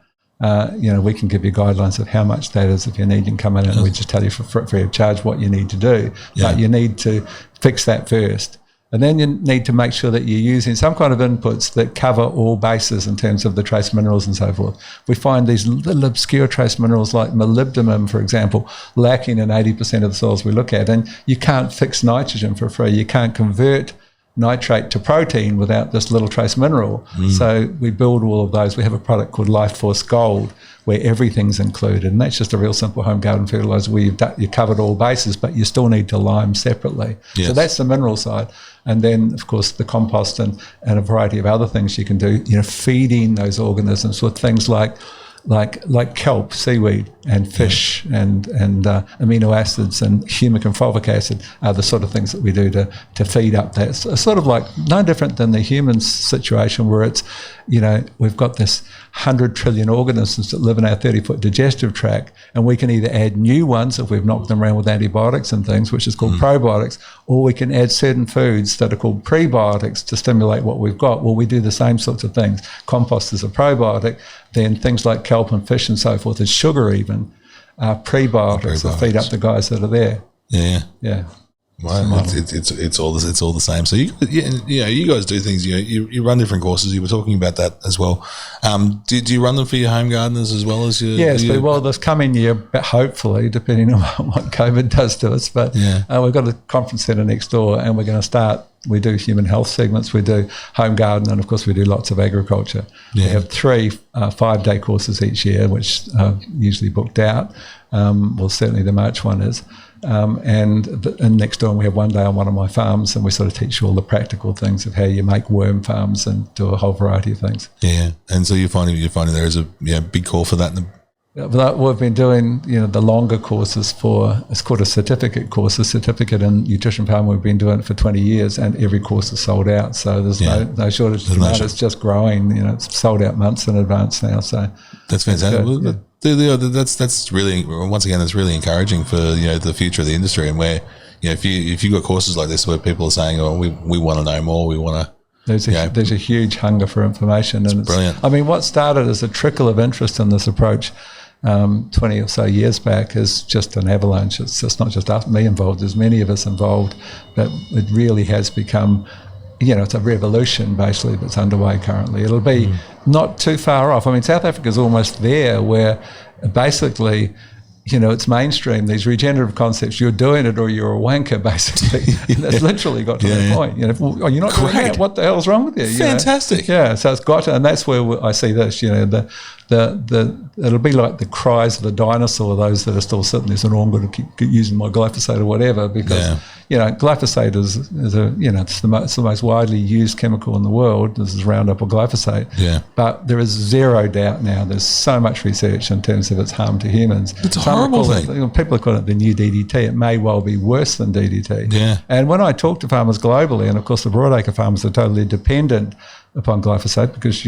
We can give you guidelines of how much that is if you need. You can come in and we just tell you for free of charge what you need to do. But you need to fix that first. And then you need to make sure that you're using some kind of inputs that cover all bases in terms of the trace minerals and so forth. We find these little obscure trace minerals like molybdenum, for example, lacking in 80% of the soils we look at. And you can't fix nitrogen for free. You can't convert nitrate to protein without this little trace mineral. So we build all of those. We have a product called Life Force Gold where everything's included, and that's just a real simple home garden fertilizer where you've covered all bases, but you still need to lime separately. So that's the mineral side. And then of course the compost and a variety of other things you can do, feeding those organisms with things like kelp, seaweed, and fish, and amino acids, and humic and fulvic acid are the sort of things that we do to feed up that. It's sort of like no different than the human situation where it's, we've got this 100 trillion organisms that live in our 30-foot digestive tract, and we can either add new ones if we've knocked them around with antibiotics and things, which is called probiotics, or we can add certain foods that are called prebiotics to stimulate what we've got. Well, we do the same sorts of things. Compost is a probiotic. Then things like kelp and fish and so forth, and sugar even, are prebiotics that feed up the guys that are there. Yeah. Well, it's all the same. So you guys do things. You run different courses. You were talking about that as well. Do you run them for your home gardeners as well as your? Yes. Well, this coming year, hopefully, depending on what COVID does to us. But we've got a conference centre next door, and we're going to start. We do human health segments. We do home garden, and of course, we do lots of agriculture. We have 3 5-day courses each year, which are usually booked out. Well, certainly the March one is. And next door we have 1 day on one of my farms, and we sort of teach you all the practical things of how you make worm farms and do a whole variety of things. Yeah, and so you're finding there is a big call for that. We've been doing the longer courses it's called a certificate course, a certificate in nutrition farm. We've been doing it for 20 years, and every course is sold out. So there's no shortage of demand. It's just growing. It's sold out months in advance now. So that's fantastic. That's really, once again, it's really encouraging for the future of the industry, and where if you've got courses like this where people are saying, oh, we want to know more, we want to. There's a huge hunger for information, and it's brilliant. I mean, what started as a trickle of interest in this approach 20 or so years back is just an avalanche. It's just not just me involved. There's many of us involved, but it really has become. It's a revolution basically that's underway currently. It'll be not too far off. I mean, South Africa's almost there, where basically it's mainstream, these regenerative concepts, you're doing it or you're a wanker, basically. It's literally got to that point. You're not doing that, what the hell's wrong with you? Fantastic. Yeah, so it's got to, and that's where I see this, it'll be like the cries of the dinosaur, those that are still sitting there saying, I'm going to keep using my glyphosate or whatever, because, glyphosate is it's the most widely used chemical in the world. This is Roundup or glyphosate. Yeah. But there is zero doubt now, there's so much research in terms of its harm to humans. It's a horrible thing. People are calling it the new DDT. It may well be worse than DDT. Yeah. And when I talk to farmers globally, and of course the broadacre farmers are totally dependent upon glyphosate because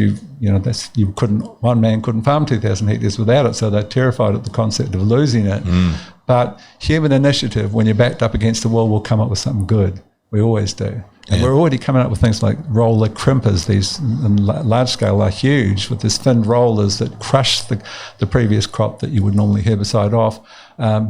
one man couldn't farm 2,000 hectares without it, so they're terrified at the concept of losing it. But human initiative, when you're backed up against the wall, will come up with something good. We always do. And we're already coming up with things like roller crimpers. These in large scale are huge, with these thin rollers that crush the previous crop that you would normally herbicide off,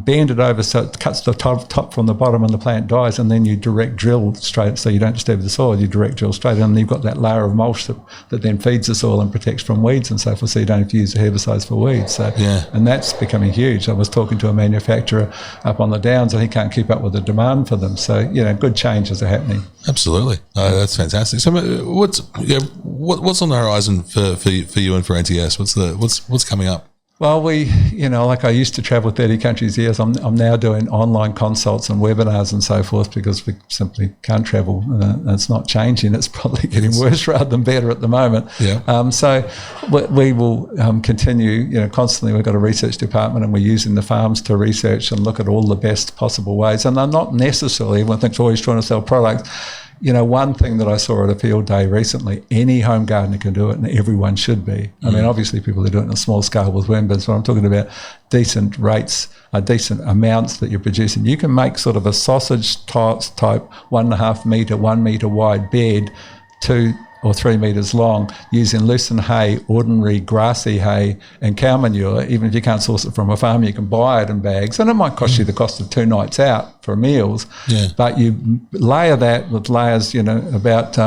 bend it over so it cuts the top from the bottom and the plant dies, and then you direct drill straight, so you don't disturb the soil, you direct drill straight, and you've got that layer of mulch that then feeds the soil and protects from weeds and so forth, so you don't have to use the herbicides for weeds. And that's becoming huge. I was talking to a manufacturer up on the Downs, and he can't keep up with the demand for them. So, good changes are happening. Absolutely. That's fantastic. So what's on the horizon for you and for NTS? What's coming up? Well, like I used to travel 30 countries a year. So I'm now doing online consults and webinars and so forth because we simply can't travel. It's not changing. It's probably getting worse rather than better at the moment. Yeah. So we will continue, constantly. We've got a research department and we're using the farms to research and look at all the best possible ways. And they're not necessarily, everyone thinks we're always trying to sell products. One thing that I saw at a field day recently, any home gardener can do it and everyone should be. I mean, obviously people are doing it on a small scale with wormbirds, but I'm talking about decent rates, decent amounts that you're producing. You can make sort of a sausage type 1.5 metre, 1 metre wide bed, 2 or 3 metres long, using lucerne hay, ordinary grassy hay and cow manure. Even if you can't source it from a farm, you can buy it in bags, and it might cost you the cost of 2 nights out for meals. But you layer that with layers, about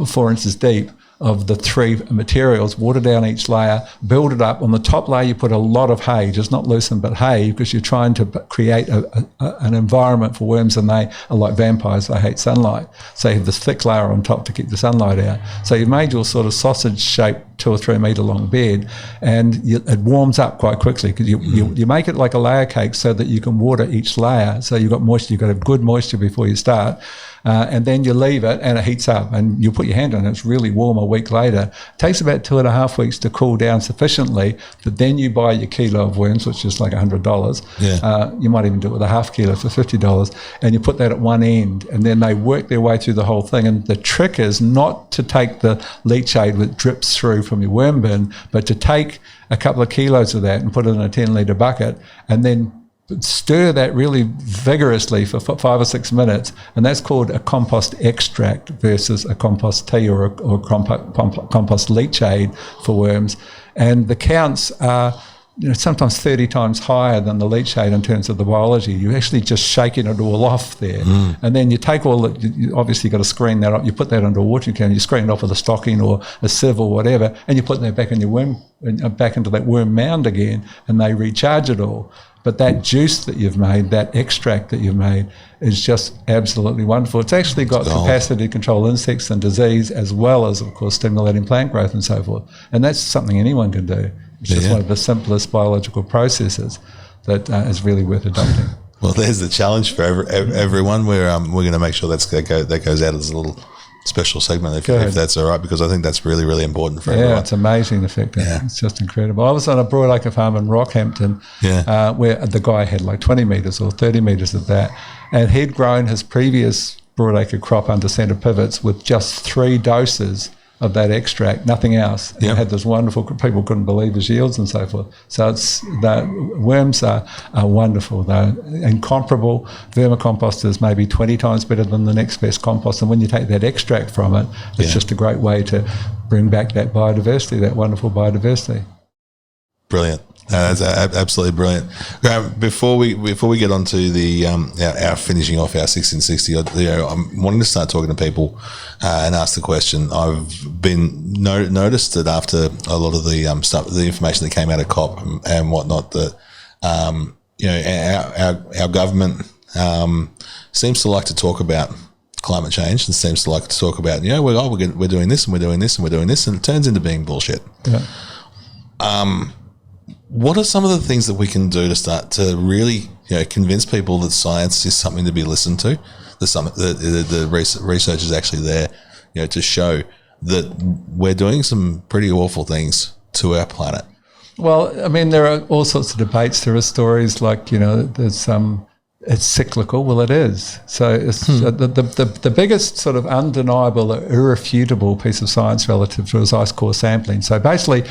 4 inches deep of the 3 materials, water down each layer, build it up. On the top layer, you put a lot of hay, just not lucerne, but hay, because you're trying to create an environment for worms, and they are like vampires. They hate sunlight. So you have this thick layer on top to keep the sunlight out. So you've made your sort of sausage-shaped 2 or 3 metre long bed, and it warms up quite quickly because you make it like a layer cake so that you can water each layer. So you've got moisture, you've got to have good moisture before you start. And then you leave it and it heats up and you put your hand on it. It's really warm a week later. It takes about 2.5 weeks to cool down sufficiently that then you buy your kilo of worms, which is like $100. You might even do it with a half kilo for $50, and you put that at one end, and then they work their way through the whole thing. And the trick is not to take the leachate that drips through from your worm bin, but to take a couple of kilos of that and put it in a 10-litre bucket and then stir that really vigorously for 5 or 6 minutes, and that's called a compost extract versus a compost tea or a compost leachade for worms. And the counts are sometimes 30 times higher than the leachate in terms of the biology. You're actually just shaking it all off there. And then you take all that, you obviously got to screen that up, you put that under a watering can, you screen it off with a stocking or a sieve or whatever, and you put that back in your worm, back into that worm mound again, and they recharge it all. But that juice that you've made, that extract that you've made, is just absolutely wonderful. It's actually got capacity to control insects and disease, as well as, of course, stimulating plant growth and so forth. And that's something anyone can do. It's just one of the simplest biological processes that is really worth adopting. Well, there's the challenge for everyone. We're going to make sure that goes out as a little special segment if that's all right, because I think that's really, really important for everyone. Yeah, it's amazing effect. It's just incredible. I was on a broadacre farm in Rockhampton where the guy had like 20 metres or 30 metres of that, and he'd grown his previous broadacre crop under centre pivots with just 3 doses of that extract, nothing else. And it had this wonderful, people couldn't believe his yields and so forth. So the worms are wonderful. They're incomparable. Vermicompost is maybe 20 times better than the next best compost. And when you take that extract from it, it's just a great way to bring back that biodiversity, that wonderful biodiversity. Brilliant. That's absolutely brilliant. Before we get on to the our finishing off our 1660, I'm wanting to start talking to people and ask the question. I've been noticed that after a lot of the the information that came out of COP and whatnot, that our government seems to like to talk about climate change and seems to like to talk about, we're doing this and we're doing this and we're doing this, and it turns into being bullshit. Yeah. What are some of the things that we can do to start to really, convince people that science is something to be listened to? The research is actually there, to show that we're doing some pretty awful things to our planet. Well, I mean, there are all sorts of debates. There are stories like, there's it's cyclical. Well, it is. So it's the biggest sort of undeniable, irrefutable piece of science relative to is ice core sampling. So basically,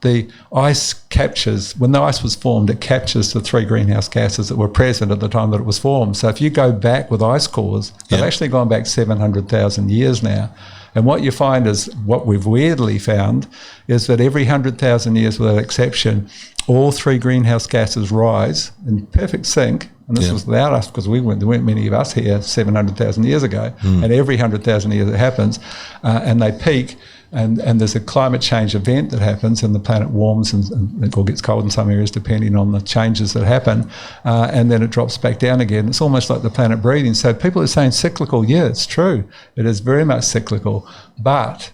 the ice captures, when the ice was formed, it captures the 3 greenhouse gases that were present at the time that it was formed. So if you go back with ice cores, they've actually gone back 700,000 years now. And what you find is, what we've weirdly found, is that every 100,000 years without exception, all 3 greenhouse gases rise in perfect sync. And this was without us, because there weren't many of us here 700,000 years ago. And every 100,000 years it happens, and they peak. And there's a climate change event that happens, and the planet warms and it all gets cold in some areas depending on the changes that happen, and then it drops back down again. It's almost like the planet breathing. So people are saying cyclical. Yeah, it's true. It is very much cyclical. But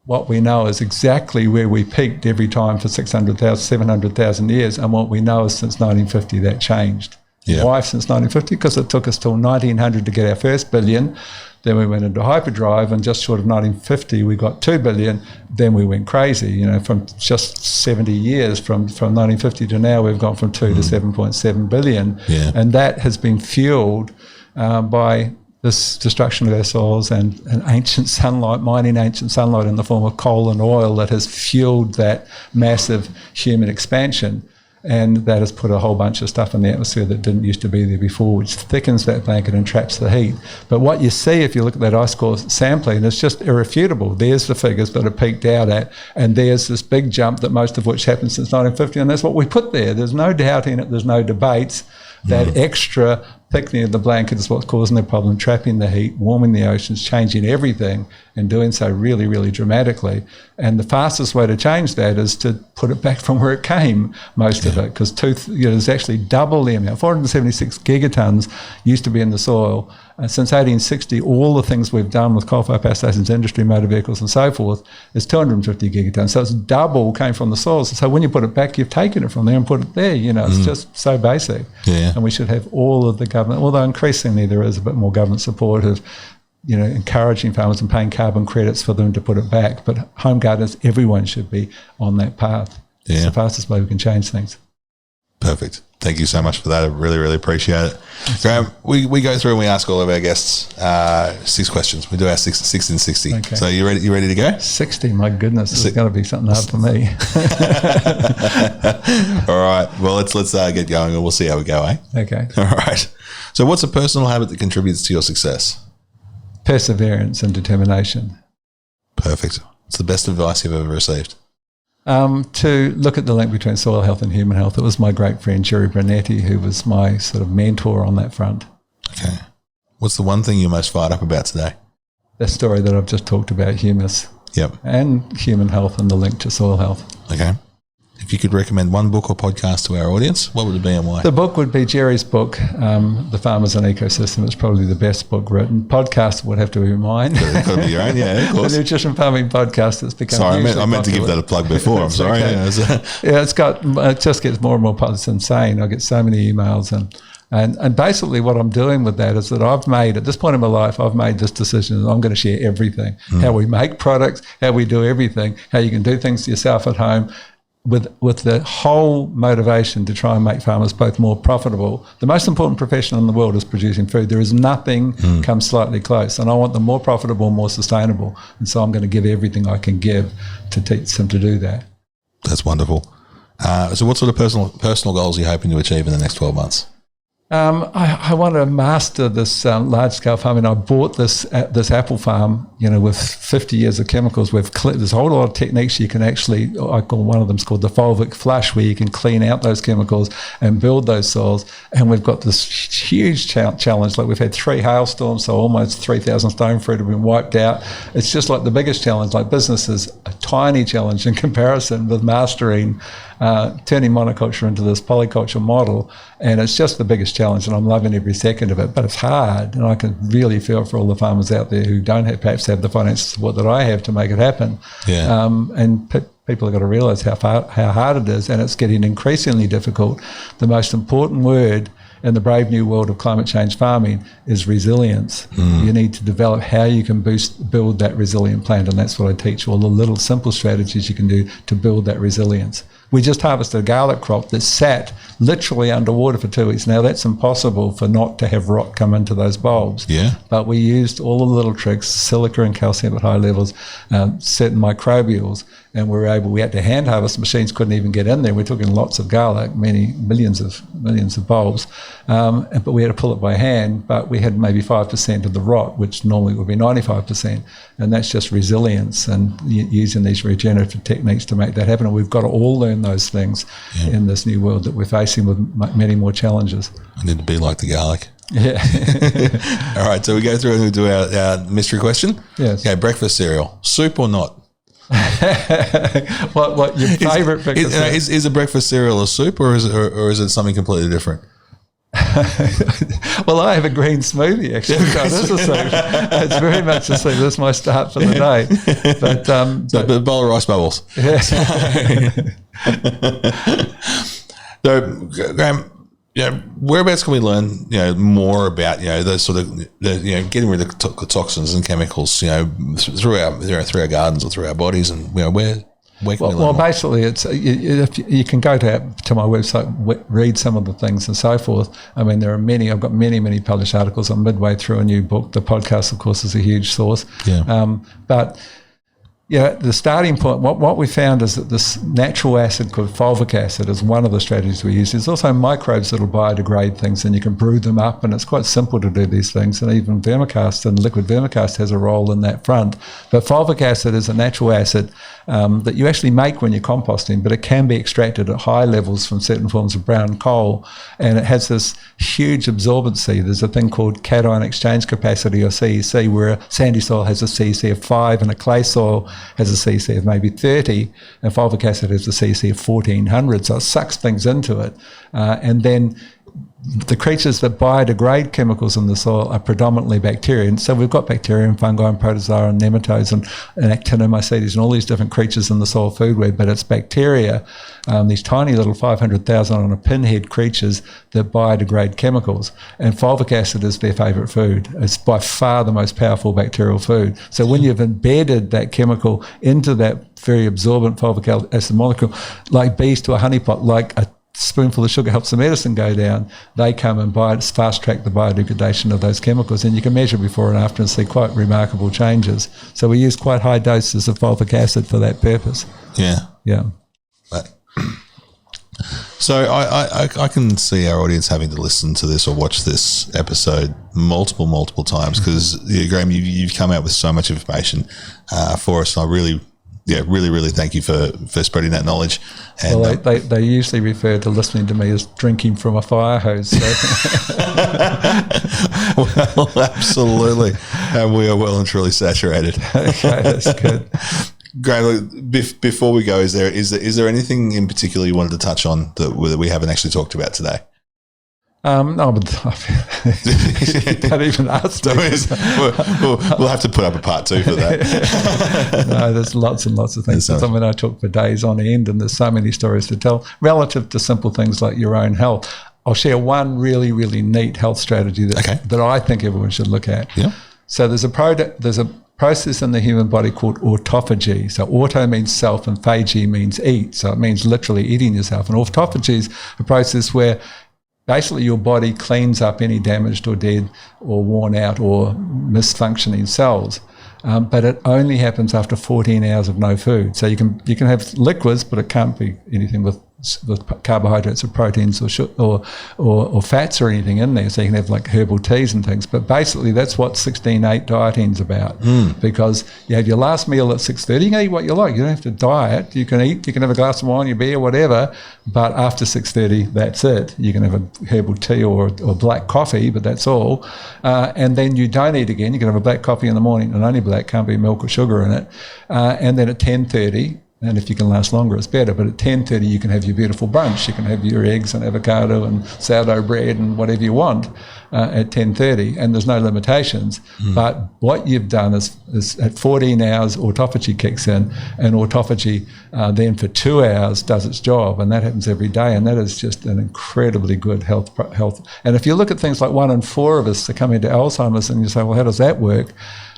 what we know is exactly where we peaked every time for 600,000, 700,000 years, and what we know is since 1950 that changed. Yeah. Why since 1950? Because it took us till 1900 to get our first billion. Then we went into hyperdrive, and just short of 1950, we got 2 billion. Then we went crazy. From just 70 years, from 1950 to now, we've gone from 2 to 7.7 billion. Yeah. And that has been fueled by this destruction of our soils and ancient sunlight, mining ancient sunlight in the form of coal and oil that has fueled that massive human expansion. And that has put a whole bunch of stuff in the atmosphere that didn't used to be there before, which thickens that blanket and traps the heat. But what you see if you look at that ice core sampling, it's just irrefutable. There's the figures that are peaked out at, and there's this big jump that most of which happened since 1950, and that's what we put there. There's no doubting it. There's no debates. That extra thickening of the blanket is what's causing the problem, trapping the heat, warming the oceans, changing everything, and doing so really, really dramatically. And the fastest way to change that is to put it back from where it came, most of it, because there's actually double the amount. 476 gigatons used to be in the soil. Since 1860, all the things we've done with coal-fired power stations, industry, motor vehicles, and so forth, is 250 gigatons. So it's double came from the soil. So when you put it back, you've taken it from there and put it there. It's just so basic. Yeah. And we should have all of the government, although increasingly there is a bit more government support of, encouraging farmers and paying carbon credits for them to put it back. But home gardeners, everyone should be on that path. Yeah. It's the fastest way we can change things. Perfect. Thank you so much for that. I really, really appreciate it. Graeme, we go through and we ask all of our guests 6 questions. We do our 6 in 60. Okay. So you ready to go? 60, my goodness. This is going to be something hard for me. All right. Well, let's get going and we'll see how we go, eh? Okay. All right. So what's a personal habit that contributes to your success? Perseverance and determination. Perfect. It's the best advice you've ever received. To look at the link between soil health and human health. It was my great friend Jerry Brunetti who was my sort of mentor on that front. Okay. What's the one thing you're most fired up about today? The story that I've just talked about, Humus. Yep. And human health and the link to soil health. Okay. If you could recommend one book or podcast to our audience, what would it be and why? The book would be Jerry's book, The Farmer's an Ecosystem. It's probably the best book written. Podcast would have to be mine. It could be your own, yeah, of course. The nutrition farming podcast that's become I meant to give that a plug before. I'm sorry. Okay. It just gets more and more popular. It's insane. I get so many emails and basically what I'm doing with that is that I've made, at this point in my life, I've made this decision that I'm going to share everything. How we make products, how we do everything, how you can do things yourself at home, with the whole motivation to try and make farmers both more profitable. The most important profession in the world is producing food. There is nothing comes slightly close, and I want them more profitable, more sustainable, and so I'm going to give everything I can give to teach them to do that. That's wonderful. So what sort of personal goals are you hoping to achieve in the next 12 months? I want to master this large-scale farming. I bought this apple farm, with 50 years of chemicals. There's a whole lot of techniques you can actually, I call one of them called the fulvic flush, where you can clean out those chemicals and build those soils. And we've got this huge challenge. Like we've had 3 hailstorms, so almost 3,000 stone fruit have been wiped out. It's just like the biggest challenge. Like business is a tiny challenge in comparison with mastering turning monoculture into this polyculture model, and it's just the biggest challenge, and I'm loving every second of it. But it's hard, and I can really feel for all the farmers out there who don't perhaps have the financial support that I have to make it happen. Yeah. And people have got to realise how hard it is, and it's getting increasingly difficult. The most important word in the brave new world of climate change farming is resilience. You need to develop how you can build that resilient plant, and that's what I teach, all the little simple strategies you can do to build that resilience. We just harvested a garlic crop that sat literally underwater for 2 weeks. Now, that's impossible for not to have rot come into those bulbs. Yeah. But we used all the little tricks, silica and calcium at high levels, certain microbials, and we had to hand harvest. Machines couldn't even get in there. We took in lots of garlic, millions of bulbs, but we had to pull it by hand. But we had maybe 5% of the rot, which normally would be 95%, and that's just resilience and using these regenerative techniques to make that happen. And we've got to all learn those things in this new world that we're facing with many more challenges. I need to be like the garlic. Yeah. All right, so we go through and do our mystery question. Yes. Okay, breakfast cereal, soup or not? What your favourite breakfast cereal? Is a breakfast cereal a soup, or is it something completely different? Well, I have a green smoothie actually. So this is a soup. It's very much a soup. That's my start for the day. But a bowl of rice bubbles. Yeah. So, Graeme, whereabouts can we learn, more about, those sort of, getting rid of toxins and chemicals, through our gardens or through our bodies, and where can we learn more? Basically, it's you can go to my website, read some of the things and so forth. I mean, there are many. I've got many published articles. I'm midway through a new book. The podcast, of course, is a huge source. Yeah. But the starting point, what we found is that this natural acid called fulvic acid is one of the strategies we use. There's also microbes that will biodegrade things, and you can brew them up, and it's quite simple to do these things. And even vermicast and liquid vermicast has a role in that front. But fulvic acid is a natural acid that you actually make when you're composting, but it can be extracted at high levels from certain forms of brown coal, and it has this huge absorbency. There's a thing called cation exchange capacity, or CEC, where a sandy soil has a CEC of 5 and a clay soil has a CEC of maybe 30, and fulvic acid has a CEC of 1400, so it sucks things into it. And then the creatures that biodegrade chemicals in the soil are predominantly bacteria. And so we've got bacteria and fungi and protozoa and nematodes and actinomycetes and all these different creatures in the soil food web, but it's bacteria, these tiny little 500,000 on a pinhead creatures that biodegrade chemicals. And fulvic acid is their favourite food. It's by far the most powerful bacterial food. So when you've embedded that chemical into that very absorbent fulvic acid molecule, like bees to a honeypot, like a spoonful of sugar helps the medicine go down, they come and fast track the biodegradation of those chemicals, and you can measure before and after and see quite remarkable changes. So we use quite high doses of fulvic acid for that purpose. Yeah. So I can see our audience having to listen to this or watch this episode multiple times, because Graeme, you've come out with so much information for us, and I really thank you for spreading that knowledge. And, well, they usually refer to listening to me as drinking from a fire hose. So. Well, absolutely. And we are well and truly saturated. Okay, that's good. Graeme, before we go, is there anything in particular you wanted to touch on that we haven't actually talked about today? No, but don't even ask me. We'll have to put up a part 2 for that. No, there's lots and lots of things. I mean, I talk for days on end, and there's so many stories to tell relative to simple things like your own health. I'll share one really neat health strategy that I think everyone should look at. Yeah. So there's a process in the human body called autophagy. So auto means self and phagy means eat. So it means literally eating yourself. And autophagy is a process where basically your body cleans up any damaged or dead or worn out or misfunctioning cells. But it only happens after 14 hours of no food. So you can have liquids, but it can't be anything with with carbohydrates or proteins or fats or anything in there. So you can have like herbal teas and things. But basically, that's what 16-8 dieting's about. Because you have your last meal at 6:30. You can eat what you like. You don't have to diet. You can eat. You can have a glass of wine, your beer, whatever. But after 6:30, that's it. You can have a herbal tea or black coffee, but that's all. And then you don't eat again. You can have a black coffee in the morning, and only black, can't be milk or sugar in it. And then at 10:30. And if you can last longer, it's better. But at 10:30, you can have your beautiful brunch. You can have your eggs and avocado and sourdough bread and whatever you want at 10:30. And there's no limitations. But what you've done is at 14 hours, autophagy kicks in. And autophagy then for 2 hours does its job. And that happens every day. And that is just an incredibly good health. And if you look at things like 1 in 4 of us that come into Alzheimer's and you say, well, how does that work?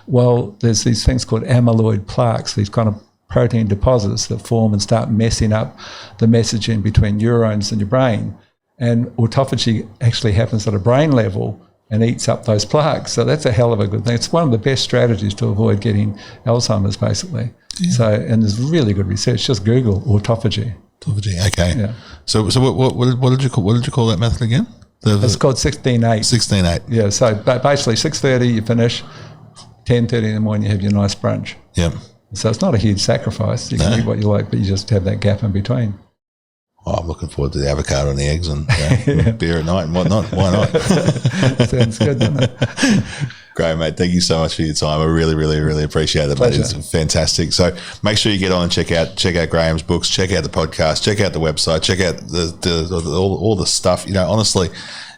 Well, there's these things called amyloid plaques, these kind of protein deposits that form and start messing up the messaging between neurons in your brain. And autophagy actually happens at a brain level and eats up those plaques. So that's a hell of a good thing. It's one of the best strategies to avoid getting Alzheimer's, basically. Yeah. So, and there's really good research. Just Google autophagy. Autophagy, okay. Yeah. So what did you call that method again? It's called 16-8. 16-8. Yeah. So basically 6:30 you finish, 10:30 in the morning you have your nice brunch. Yeah. So it's not a huge sacrifice. You can eat what you like, but you just have that gap in between. Oh, I'm looking forward to the avocado and the eggs and beer at night and whatnot. Why not? Sounds good, doesn't it? Great, mate. Thank you so much for your time. I really, really, really appreciate it, mate. It's fantastic. So make sure you get on and check out Graeme's books, check out the podcast, check out the website, check out all the stuff. You know, honestly,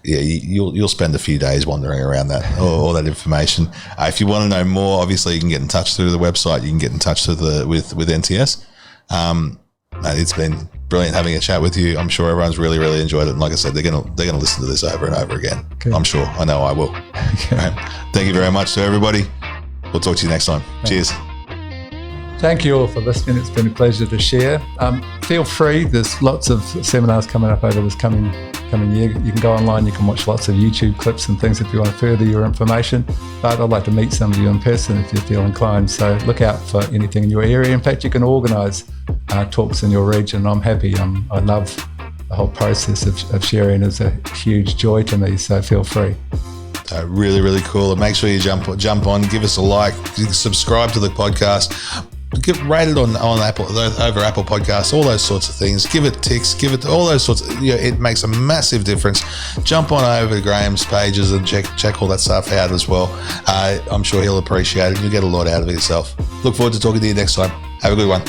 yeah, you'll spend a few days wandering around that all that information. If you want to know more, obviously you can get in touch through the website. You can get in touch with NTS. It's been brilliant having a chat with you. I'm sure everyone's really, really enjoyed it. And like I said, they're gonna listen to this over and over again. Okay. I'm sure. I know I will. Okay. Right. Thank you very much to everybody. We'll talk to you next time. Thanks. Cheers. Thank you all for listening. It's been a pleasure to share. Feel free. There's lots of seminars coming up over this coming year. You can go online. You can watch lots of YouTube clips and things if you want to further your information. But I'd like to meet some of you in person if you feel inclined. So look out for anything in your area. In fact, you can organise talks in your region. I'm happy. I love the whole process of sharing. Is a huge joy to me. So feel free. Really, really cool. And make sure you jump on, give us a like, subscribe to the podcast. Get rated on Apple, over Apple Podcasts, all those sorts of things. Give it ticks, give it all those sorts of, it makes a massive difference. Jump on over to Graeme's pages and check all that stuff out as well. I'm sure he'll appreciate it. You'll get a lot out of it yourself. Look forward to talking to you next time. Have a good one.